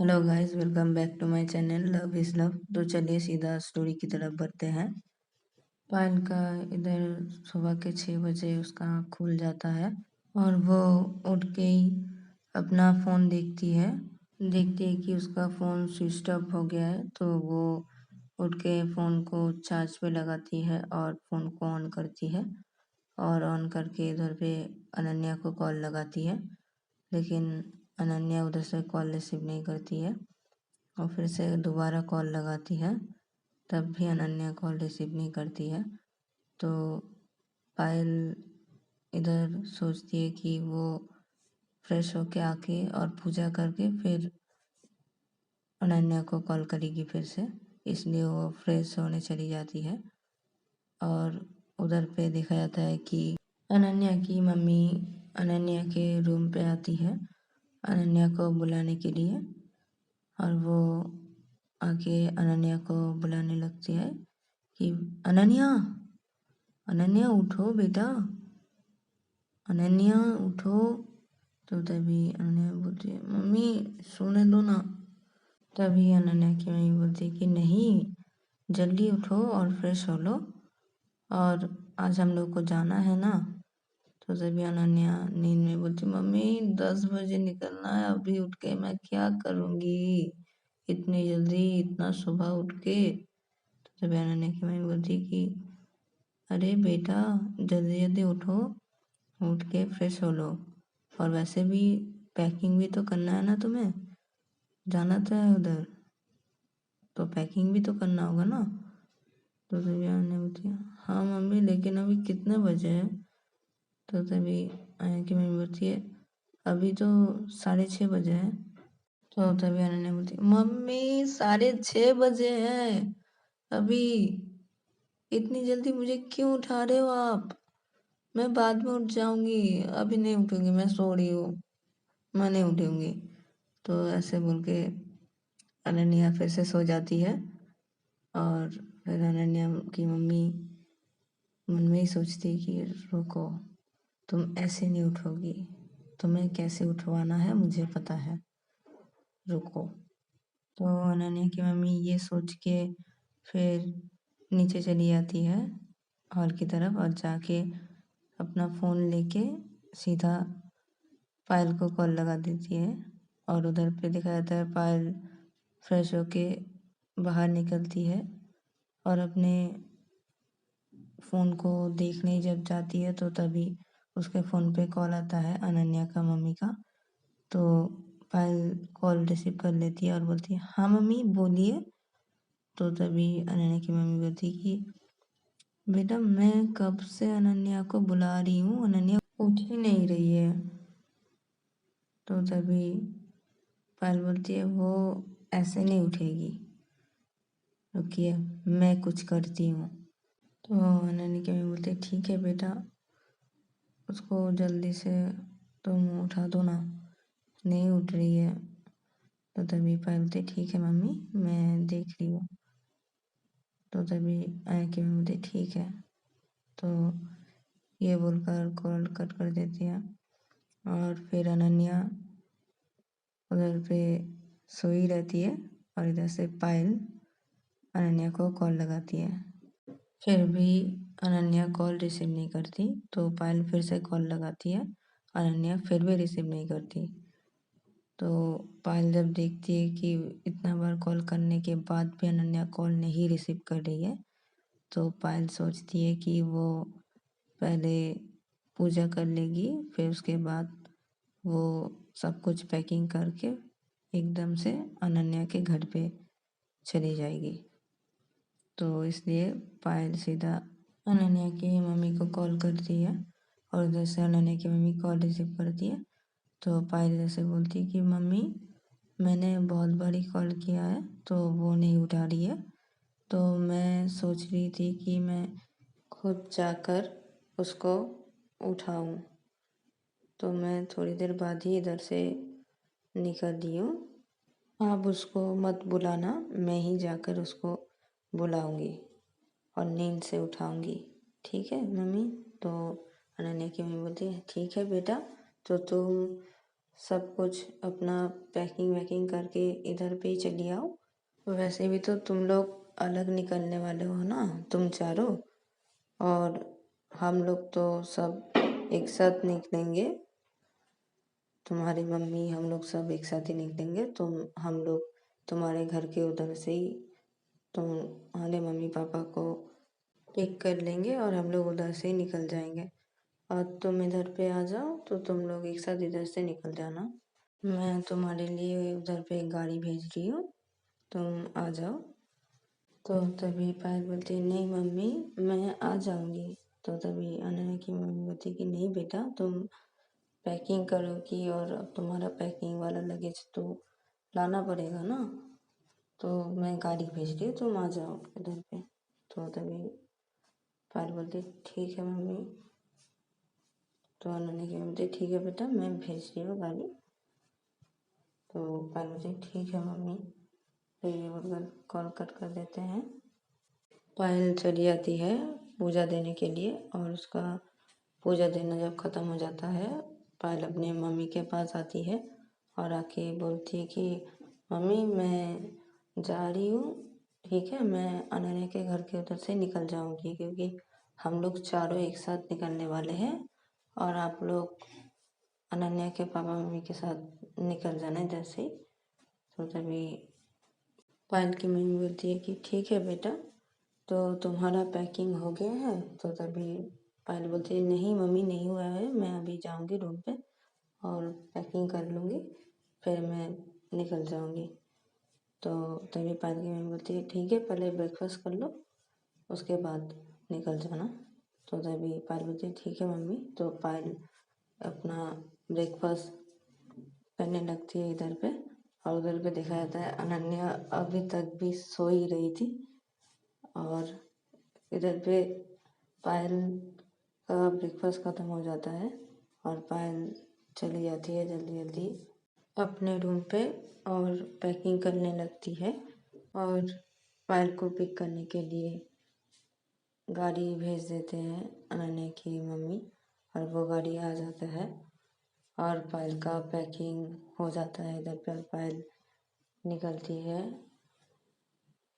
Hello guys, welcome back to my channel love is love. तो चलिए सीधा story की तरफ बढ़ते हैं। पायल का इधर सुबह के 6 बजे उसका आँख खुल जाता है और वो उठ के ही अपना फ़ोन देखती है कि उसका फ़ोन स्विच ऑफ हो गया है। तो वो उठ के फ़ोन को चार्ज पे लगाती है और फ़ोन को ऑन करती है और ऑन करके इधर पे अनन्या को कॉल लगाती है, लेकिन अनन्या उधर से कॉल रिसीव नहीं करती है और फिर से दोबारा कॉल लगाती है, तब भी अनन्या कॉल रिसीव नहीं करती है। तो पायल इधर सोचती है कि वो फ्रेश होके आके और पूजा करके फिर अनन्या को कॉल करेगी फिर से, इसलिए वो फ्रेश होने चली जाती है। और उधर पे देखा जाता है कि अनन्या की मम्मी अनन्या के रूम पे आती है अनन्या को बुलाने के लिए, और वो आके अनन्या को बुलाने लगती है कि अनन्या, अनन्या उठो बेटा, अनन्या उठो। तो तभी अनन्या बोलती है मम्मी सोने दो ना। तभी अनन्या की मम्मी बोलती है कि नहीं, जल्दी उठो और फ्रेश हो लो, और आज हम लोग को जाना है ना। तो तभी अनन्या नींद में बोलती मम्मी 10 बजे निकलना है, अभी उठ के मैं क्या करूँगी इतनी जल्दी, इतना सुबह उठ के। तो तभी अनन्या की मम्मी बोलती कि अरे बेटा जल्दी जल्दी उठो, उठ के फ्रेश हो लो, और वैसे भी पैकिंग भी तो करना है ना, तुम्हें जाना तो है उधर, तो पैकिंग भी तो करना होगा ना। तो तभी अनन्या बोलती है हाँ मम्मी, लेकिन अभी कितने बजे हैं। तो तभी अनन्या की मम्मी बोलती है अभी तो 6:30 बजे है। तो तभी अनन्या बोलती है मम्मी 6:30 बजे है अभी, इतनी जल्दी मुझे क्यों उठा रहे हो आप, मैं बाद में उठ जाऊंगी, अभी नहीं उठूंगी, मैं सो रही हूँ, मैं नहीं उठूंगी। तो ऐसे बोल के अनन्या फिर से सो जाती है। और फिर अनन्या की मम्मी मन में ही सोचती कि रुको, तुम ऐसे नहीं उठोगी, तुम्हें कैसे उठवाना है मुझे पता है, रुको। तो अनन्या की मम्मी ये सोच के फिर नीचे चली जाती है हॉल की तरफ, और जाके अपना फ़ोन लेके सीधा पायल को कॉल लगा देती है। और उधर पे दिखा जाता है पायल फ्रेश होके बाहर निकलती है और अपने फ़ोन को देखने जब जाती है तो तभी उसके फ़ोन पे कॉल आता है अनन्या का मम्मी का। तो पायल कॉल रिसीव कर लेती है और बोलती है हाँ मम्मी बोलिए। तो तभी अनन्या की मम्मी बोलती है कि बेटा मैं कब से अनन्या को बुला रही हूँ, अनन्या उठ ही नहीं रही है। तो तभी पायल बोलती है वो ऐसे नहीं उठेगी, रुकिए मैं कुछ करती हूँ। तो अनन्या की मम्मी बोलती है ठीक है बेटा, उसको जल्दी से तुम उठा दो ना, नहीं उठ रही है। तो तभी पायल बोलती है ठीक है मम्मी मैं देख रही हूँ। तो तभी अनन्या की मम्मी बोलती है ठीक है। तो ये बोलकर कॉल कट कर देती है और फिर अनन्या उधर पे सोई रहती है और इधर से पायल अनन्या को कॉल लगाती है। फिर भी अनन्या कॉल रिसीव नहीं करती, तो पायल फिर से कॉल लगाती है, अनन्या फिर भी रिसीव नहीं करती। तो पायल जब देखती है कि इतना बार कॉल करने के बाद भी अनन्या कॉल नहीं रिसीव कर रही है, तो पायल सोचती है कि वो पहले पूजा कर लेगी, फिर उसके बाद वो सब कुछ पैकिंग करके एकदम से अनन्या के घर पे चली जाएगी। तो इसलिए पायल सीधा अनन्या की मम्मी को कॉल करती है और उधर से अनन्या की मम्मी कॉल रिसीव करती है। तो पायल जैसे बोलती है कि मम्मी मैंने बहुत बारी कॉल किया है तो वो नहीं उठा रही है, तो मैं सोच रही थी कि मैं खुद जाकर उसको उठाऊं, तो मैं थोड़ी देर बाद ही इधर से निकल रही हूँ, आप उसको मत बुलाना, मैं ही जाकर उसको बुलाऊंगी और नींद से उठाऊंगी, ठीक है मम्मी। तो अनन्या की मम्मी बोलती है ठीक है बेटा, तो तुम सब कुछ अपना पैकिंग वैकिंग करके इधर पे ही चली आओ। वैसे भी तो तुम लोग अलग निकलने वाले हो ना, तुम चारों, और हम लोग तो सब एक साथ निकलेंगे। तुम्हारी मम्मी हम लोग सब एक साथ ही निकलेंगे। हम लोग तुम्हारे घर के उधर से ही तुम्हारे मम्मी पापा को पिक कर लेंगे और हम लोग उधर से ही निकल जाएंगे। और तुम इधर पे आ जाओ तो तुम लोग एक साथ इधर से निकल जाना। मैं तुम्हारे लिए उधर पे एक गाड़ी भेज रही हूँ, तुम आ जाओ। तो तभी पायल बोलती है नहीं मम्मी, मैं आ जाऊँगी। तो तभी अनन्या की मम्मी बोलती कि नहीं बेटा, तुम पैकिंग करोगी और तुम्हारा पैकिंग वाला लगेज तो लाना पड़ेगा ना, तो मैं गाड़ी भेज रही हूँ, तुम आ जाओ इधर पे। तो तभी पायल बोलती ठीक है मम्मी। तो अनन्या की मम्मी बोलती ठीक है बेटा, मैं भेज रही हूँ गाड़ी। तो पायल बोलती ठीक है मम्मी। फिर ये बोलकर कॉल कट कर देते हैं। पायल चली जाती है पूजा देने के लिए, और उसका पूजा देना जब ख़त्म हो जाता है, पायल अपने मम्मी के पास आती है और आके बोलती है कि मम्मी मैं जा रही हूँ, ठीक है, मैं अनन्या के घर के उधर से निकल जाऊँगी, क्योंकि हम लोग चारों एक साथ निकलने वाले हैं और आप लोग अनन्या के पापा मम्मी के साथ निकल जाना जैसे ही। तो तभी पायल की मम्मी बोलती है कि ठीक है बेटा, तो तुम्हारा पैकिंग हो गया है। तो तभी पायल बोलती है नहीं मम्मी, नहीं हुआ है, मैं अभी जाऊंगी रूम पे और पैकिंग कर लूँगी, फिर मैं निकल जाऊंगी। तो तभी पायल की मम्मी बोलती है ठीक है, पहले ब्रेकफास्ट कर लो, उसके बाद निकल जाना। तो तभी पायल बोलती है ठीक है मम्मी। तो पायल अपना ब्रेकफास्ट करने लगती है इधर पे, और उधर पे देखा जाता है अनन्या अभी तक भी सो ही रही थी। और इधर पे पायल का ब्रेकफास्ट ख़त्म हो जाता है और पायल चली जाती है जल्दी जल्दी अपने रूम पे और पैकिंग करने लगती है। और पायल को पिक करने के लिए गाड़ी भेज देते हैं अनन्या की मम्मी, और वो गाड़ी आ जाता है और पायल का पैकिंग हो जाता है इधर पे। पायल निकलती है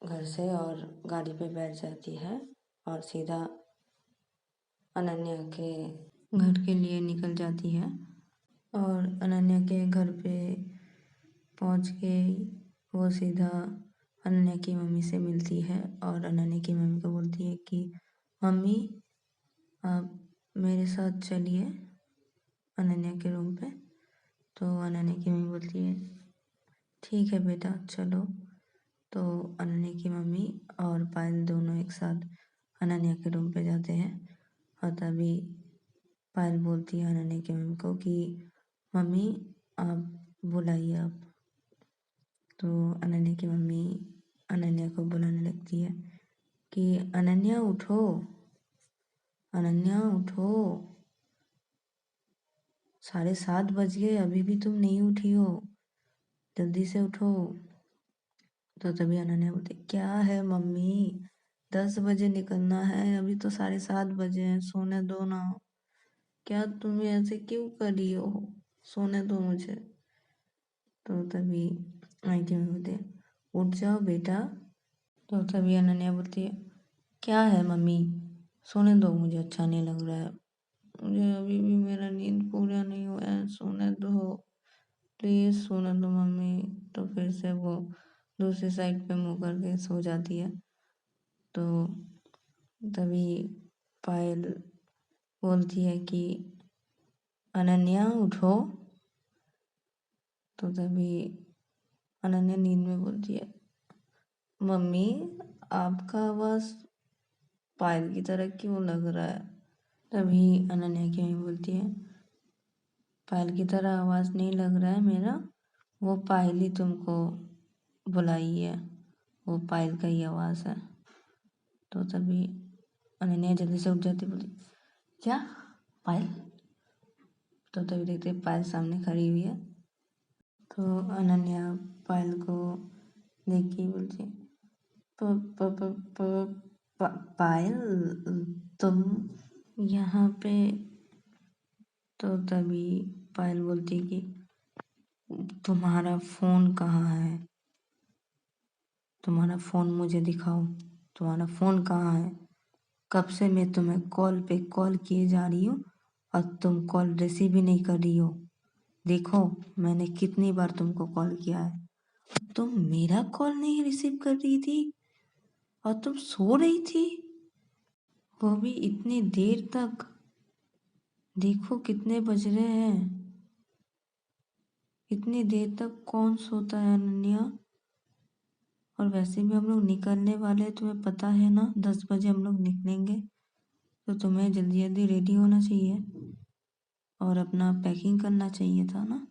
घर से और गाड़ी पे बैठ जाती है और सीधा अनन्या के घर के लिए निकल जाती है। और अनन्या के घर पे पहुंच के वो सीधा अनन्या की मम्मी से मिलती है और अनन्या की मम्मी को बोलती है कि मम्मी आप मेरे साथ चलिए अनन्या के रूम पे। तो अनन्या की मम्मी बोलती है ठीक है बेटा चलो। तो अनन्या की मम्मी और पायल दोनों एक साथ अनन्या के रूम पे जाते हैं। और तभी पायल बोलती है अनन्या की मम्मी को कि मम्मी आप बुलाइए आप। तो अनन्या की मम्मी अनन्या को बुलाने लगती है कि अनन्या उठो, अनन्या उठो, 7:30 बज गए, अभी भी तुम नहीं उठी हो, जल्दी से उठो। तो तभी अनन्या बोलती क्या है मम्मी, 10 बजे निकलना है, अभी तो 7:30 बजे हैं, सोने दो ना। क्या तुम ऐसे क्यों कर रही हो, सोने दो मुझे। तो तभी आंटी में बोलते उठ जाओ बेटा। तो तभी अनन्या बोलती है क्या है मम्मी, सोने दो, मुझे अच्छा नहीं लग रहा है, मुझे अभी भी मेरा नींद पूरा नहीं हुआ है, सोने दो, प्लीज़ सोने दो मम्मी। तो फिर से वो दूसरी साइड पे मुँह करके सो जाती है। तो तभी पायल बोलती है कि अनन्या उठो। तो तभी अनन्या नींद में बोलती है मम्मी आपका आवाज़ पायल की तरह क्यों लग रहा है। तभी अनन्या की मम्मी बोलती है पायल की तरह आवाज़ नहीं लग रहा है मेरा, वो पायल ही तुमको बुलाई है, वो पायल का ही आवाज़ है। तो तभी अनन्या जल्दी से उठ जाती, बोली क्या पायल। तो तभी देखते पायल सामने खड़ी हुई है। तो अनन्या पायल को देख के बोलती प, प, प, प, पायल तुम यहाँ पे। तो तभी पायल बोलती कि तुम्हारा फ़ोन कहाँ है? तुम्हारा फ़ोन मुझे दिखाओ। तुम्हारा फ़ोन कहाँ है? कब से मैं तुम्हें कॉल पे कॉल किए जा रही हूँ और तुम कॉल रिसीव ही नहीं कर रही हो। देखो, मैंने कितनी बार तुमको कॉल किया है। तुम मेरा कॉल नहीं रिसीव कर रही थी और तुम सो रही थी, वो भी इतनी देर तक। देखो कितने बज रहे हैं। इतनी देर तक कौन सोता है अनन्या? और वैसे भी हम लोग निकलने वाले हैं, तुम्हें पता है ना 10 बजे हम लोग निकलेंगे। तो तुम्हें जल्दी जल्दी रेडी होना चाहिए और अपना पैकिंग करना चाहिए था ना।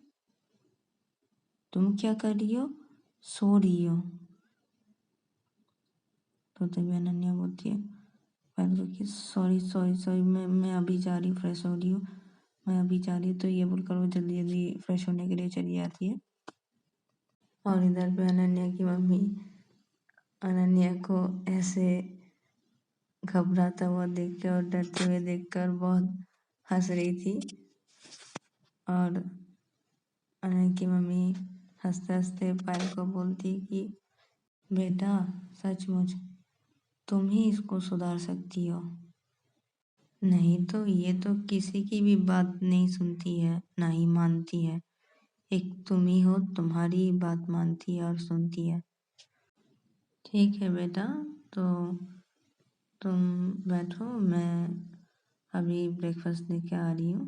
तुम क्या कर रही हो? सो रही हो। तो तभी अनन्या बोलती है पहले तो कि सॉरी सॉरी सॉरी, मैं अभी जा रही हूँ, फ्रेश हो रही हूँ, मैं अभी जा रही हूँ। तो ये बोलकर वो जल्दी जल्दी फ्रेश होने के लिए चली जाती है। और इधर पे अनन्या की मम्मी अनन्या को ऐसे घबराता हुआ देखकर और डरते हुए देखकर बहुत हंस रही थी। और अनन्या की मम्मी हंसते हंसते पायल को बोलती कि बेटा, सचमुच तुम ही इसको सुधार सकती हो। नहीं तो ये तो किसी की भी बात नहीं सुनती है, ना ही मानती है। एक तुम ही हो, तुम्हारी ही बात मानती है और सुनती है। ठीक है बेटा, तो तुम बैठो, मैं अभी ब्रेकफास्ट लेके आ रही हूँ,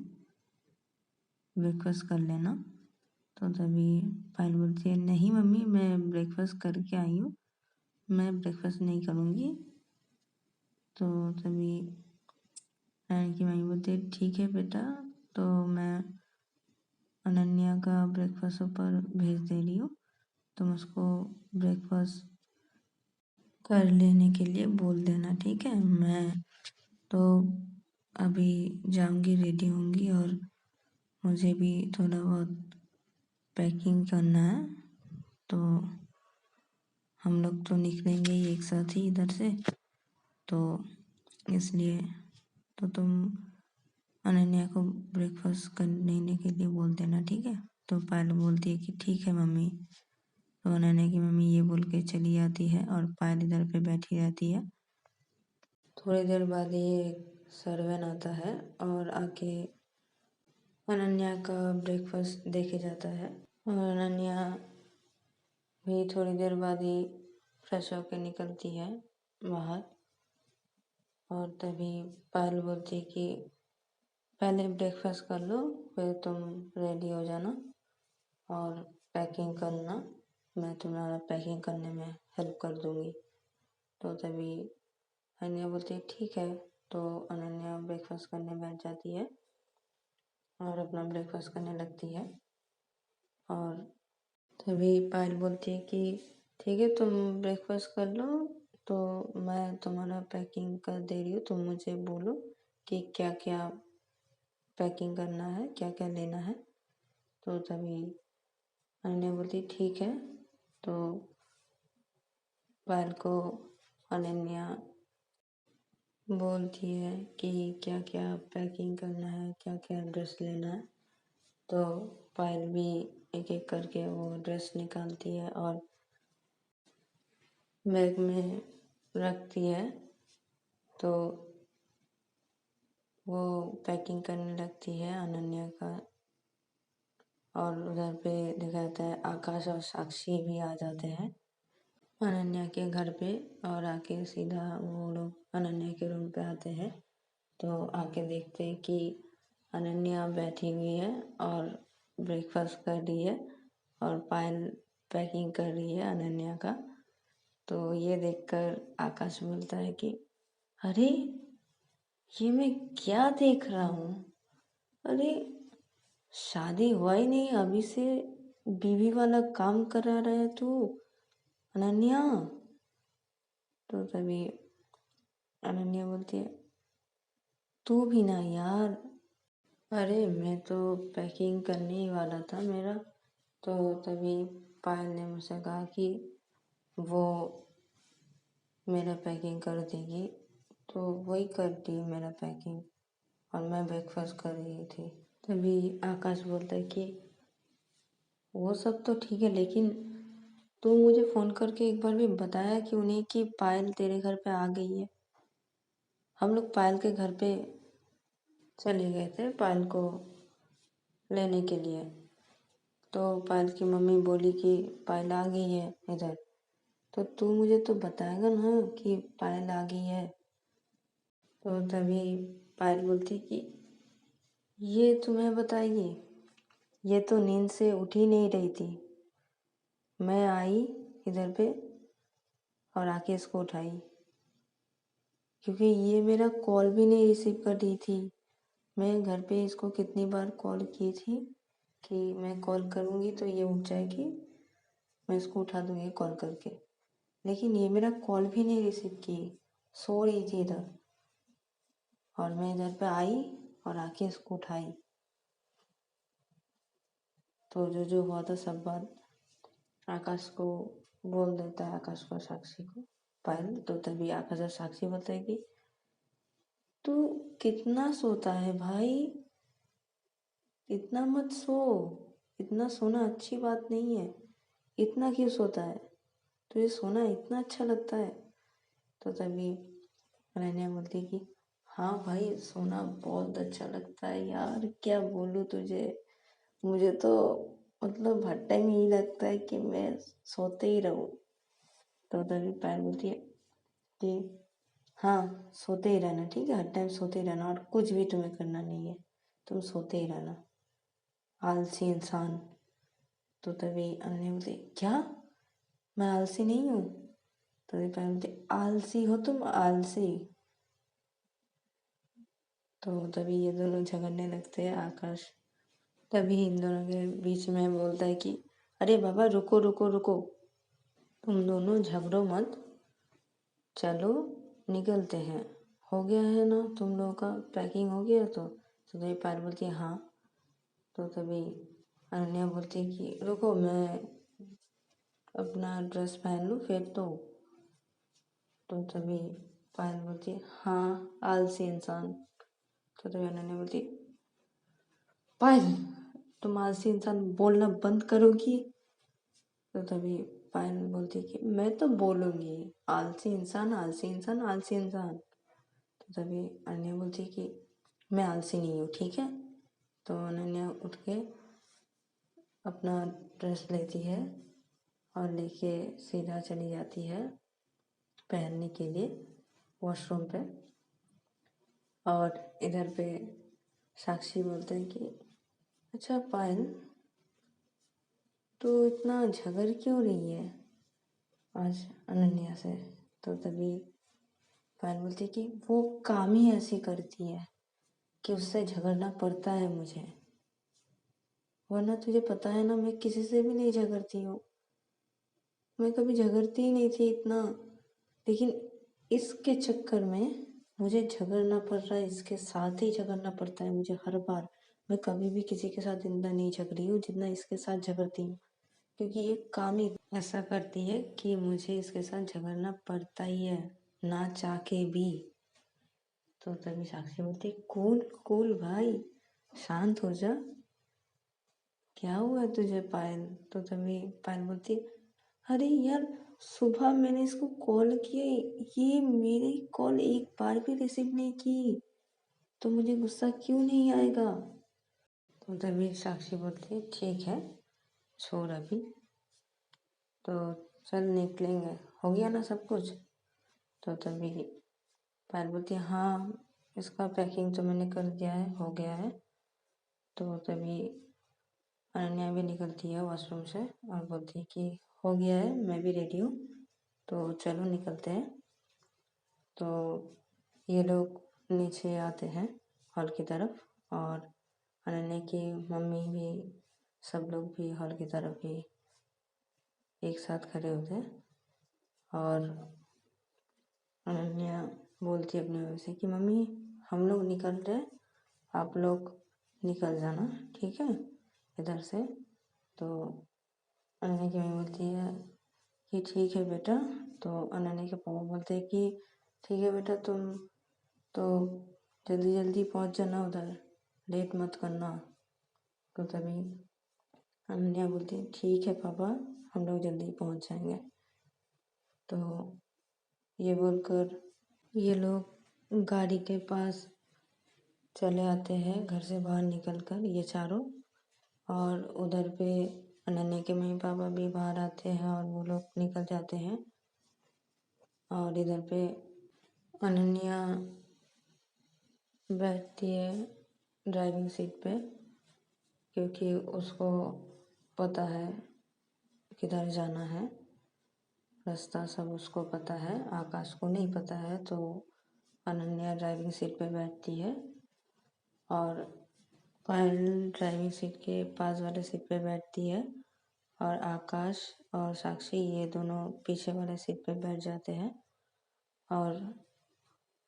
ब्रेकफास्ट कर लेना। तो तभी पायल बोलती है नहीं मम्मी, मैं ब्रेकफास्ट करके आई हूँ, मैं ब्रेकफास्ट नहीं करूँगी। तो तभी नारायण की मम्मी बोलती है ठीक है बेटा, तो मैं अनन्या का ब्रेकफास्ट ऊपर भेज दे रही हूँ, तुम उसको ब्रेकफास्ट कर लेने के लिए बोल देना, ठीक है। मैं तो अभी जाऊंगी, रेडी होंगी और मुझे भी थोड़ा बहुत पैकिंग करना है। तो हम लोग तो निकलेंगे ही एक साथ ही इधर से, तो इसलिए तो तुम अनन्या को ब्रेकफास्ट कर लेने के लिए बोल देना, ठीक है। तो पायल बोलती है कि ठीक है मम्मी। तो अनन्या की मम्मी ये बोल के चली जाती है और पायल इधर पे बैठी रहती है। थोड़ी देर बाद ये सर्वेन आता है और आके अनन्या का ब्रेकफास्ट देखे जाता है। और अनन्या भी थोड़ी देर बाद ही फ्रेश होके निकलती है बाहर। और तभी पायल बोलती है कि पहले ब्रेकफास्ट कर लो, फिर तुम रेडी हो जाना और पैकिंग करना, मैं तुम्हारा पैकिंग करने में हेल्प कर दूँगी। तो तभी अनन्या बोलती है ठीक है। तो अनन्या ब्रेकफास्ट करने बैठ जाती है और अपना ब्रेकफास्ट करने लगती है। और तभी पायल बोलती है कि ठीक है तुम ब्रेकफास्ट कर लो, तो मैं तुम्हारा पैकिंग कर दे रही हूँ, तुम मुझे बोलो कि क्या क्या पैकिंग करना है, क्या क्या लेना है। तो तभी अनन्या बोलती ठीक है। तो पायल को अनन्या बोलती है कि क्या क्या पैकिंग करना है, क्या क्या ड्रेस लेना है। तो पायल भी एक एक करके वो ड्रेस निकालती है और बैग में रखती है। तो वो पैकिंग करने लगती है अनन्या का। और उधर पे देखा जाता है आकाश और साक्षी भी आ जाते हैं अनन्या के घर पे। और आके सीधा वो लोग अनन्या के रूम पे आते हैं। तो आके देखते हैं कि अनन्या बैठी हुई है और ब्रेकफास्ट कर रही है और पायल पैकिंग कर रही है अनन्या का। तो ये देखकर आकाश बोलता है कि अरे, ये मैं क्या देख रहा हूँ? अरे, शादी हुआ ही नहीं अभी से बीवी वाला काम करा रहा है तू अनन्या। तो तभी अनन्या बोलती है तू भी ना यार। अरे मैं तो पैकिंग करने ही वाला था मेरा। तो तभी पायल ने मुझसे कहा कि वो मेरा पैकिंग कर देगी। तो वही कर दी मेरा पैकिंग और मैं ब्रेकफास्ट कर रही थी। तभी आकाश बोलता है कि वो सब तो ठीक है, लेकिन तू मुझे फ़ोन करके एक बार भी बताया क्यों नहीं कि पायल तेरे घर पे आ गई है। हम लोग पायल के घर पे चले गए थे पायल को लेने के लिए, तो पायल की मम्मी बोली कि पायल आ गई है इधर। तो तू मुझे तो बताएगा ना कि पायल आ गई है। तो तभी पायल बोलती कि ये तुम्हें बताएगी, ये तो नींद से उठ ही नहीं रही थी। मैं आई इधर पे और आके इसको उठाई, क्योंकि ये मेरा कॉल भी नहीं रिसीव कर रही थी। मैं घर पे इसको कितनी बार कॉल की थी कि मैं कॉल करूँगी तो ये उठ जाएगी, मैं इसको उठा दूँगी कॉल करके, लेकिन ये मेरा कॉल भी नहीं रिसीव की, सो रही थी इधर। और मैं इधर पे आई और आके इसको उठाई। तो जो जो हुआ था सब बात आकाश को बोल देता है, आकाश को, साक्षी को, पायल। तो तभी आकाश और साक्षी बोलता है कि तू कितना सोता है भाई, इतना मत सो, इतना सोना अच्छी बात नहीं है, इतना क्यों सोता है, तुझे सोना इतना अच्छा लगता है। तो तभी अनन्या बोलती कि हाँ भाई, सोना बहुत अच्छा लगता है यार, क्या बोलूँ तुझे, मुझे तो मतलब हर टाइम यही लगता है कि मैं सोते ही रहूँ। तो तभी पायल बोलती है कि हाँ, सोते ही रहना, ठीक है, हर टाइम सोते ही रहना और कुछ भी तुम्हें करना नहीं है, तुम सोते ही रहना, आलसी इंसान। तो तभी अनन्या बोलती क्या, मैं आलसी नहीं हूँ। तभी पायल बोलती आलसी हो तुम, आलसी। तो तभी ये दोनों झगड़ने लगते हैं। आकाश तभी इन दोनों के बीच में बोलता है कि अरे बाबा रुको रुको रुको, तुम दोनों झगड़ो मत, चलो निकलते हैं, हो गया है ना तुम लोगों का पैकिंग हो गया। तो तभी पायल बोलती है हाँ। तो तभी अनन्या बोलती है कि रुको, मैं अपना ड्रेस पहन लूँ फिर तो तभी पायल बोलती है हाँ, आलसी इंसान। तो तभी अनन्या बोलती है पायल, तुम आलसी इंसान बोलना बंद करोगी। तो तभी पायल बोलती है कि मैं तो बोलूँगी, आलसी इंसान, आलसी इंसान, आलसी इंसान। तो तभी अनन्या बोलती है कि मैं आलसी नहीं हूँ, ठीक है। तो अनन्या उठ के अपना ड्रेस लेती है और लेके सीधा चली जाती है पहनने के लिए वॉशरूम पे। और इधर पे साक्षी बोलते हैं कि अच्छा पायल, तो इतना झगड़ क्यों रही है आज अनन्या से। तो तभी पायल बोलती है कि वो काम ही ऐसी करती है कि उससे झगड़ना पड़ता है मुझे, वरना तुझे पता है ना मैं किसी से भी नहीं झगड़ती हूँ, मैं कभी झगड़ती ही नहीं थी इतना, लेकिन इसके चक्कर में मुझे झगड़ना पड़ रहा है, इसके साथ ही झगड़ना पड़ता है मुझे हर बार। मैं कभी भी किसी के साथ इतना नहीं झगड़ी हूँ जितना इसके साथ झगड़ती हूँ, क्योंकि ये काम ही ऐसा करती है कि मुझे इसके साथ झगड़ना पड़ता ही है, ना चाह के भी। तो तभी साक्षी बोलती कूल कूल भाई, शांत हो जा, क्या हुआ तुझे पायल। तो तभी पायल बोलती अरे यार, सुबह मैंने इसको कॉल किया, ये मेरी कॉल एक बार भी रिसीव नहीं की, तो मुझे गुस्सा क्यों नहीं आएगा। तो तभी साक्षी बोलती है ठीक है, छोड़ अभी, तो चल निकलेंगे, हो गया ना सब कुछ। तो तभी पायल बोलती है हाँ, इसका पैकिंग तो मैंने कर दिया है, हो गया है। तो तभी अनन्या भी निकलती है वॉशरूम से और बोलती है कि हो गया है, मैं भी रेडी हूँ, तो चलो निकलते हैं। तो ये लोग नीचे आते हैं हॉल की तरफ, और अनन्या की मम्मी भी, सब लोग भी हॉल की तरफ ही एक साथ खड़े होते हैं। और अनन्या बोलती है अपनी मम्मी से कि मम्मी हम लोग निकल रहे, आप लोग निकल जाना, ठीक है, इधर से। तो अनन्या की मम्मी बोलती है कि ठीक है बेटा। तो अनन्या के पापा बोलते हैं कि ठीक है बेटा, तुम तो जल्दी जल्दी पहुंच जाना उधर, लेट मत करना। तो तभी अनन्या बोलती है ठीक है पापा, हम लोग जल्दी पहुंच जाएंगे। तो ये बोलकर ये लोग गाड़ी के पास चले आते हैं, घर से बाहर निकलकर ये चारों। और उधर पे अनन्या के मम्मी पापा भी बाहर आते हैं और वो लोग निकल जाते हैं। और इधर पे अनन्या बैठती है ड्राइविंग सीट पे, क्योंकि उसको पता है किधर जाना है, रास्ता सब उसको पता है, आकाश को नहीं पता है। तो अनन्या ड्राइविंग सीट पे बैठती है और पायल ड्राइविंग सीट के पास वाले सीट पे बैठती है और आकाश और साक्षी ये दोनों पीछे वाले सीट पे बैठ जाते हैं। और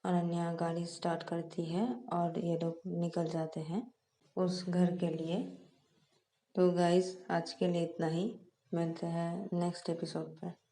अनन्या गाड़ी स्टार्ट करती है और ये लोग निकल जाते हैं उस घर के लिए। तो गाइस आज के लिए इतना ही, मिलते हैं नेक्स्ट एपिसोड पे।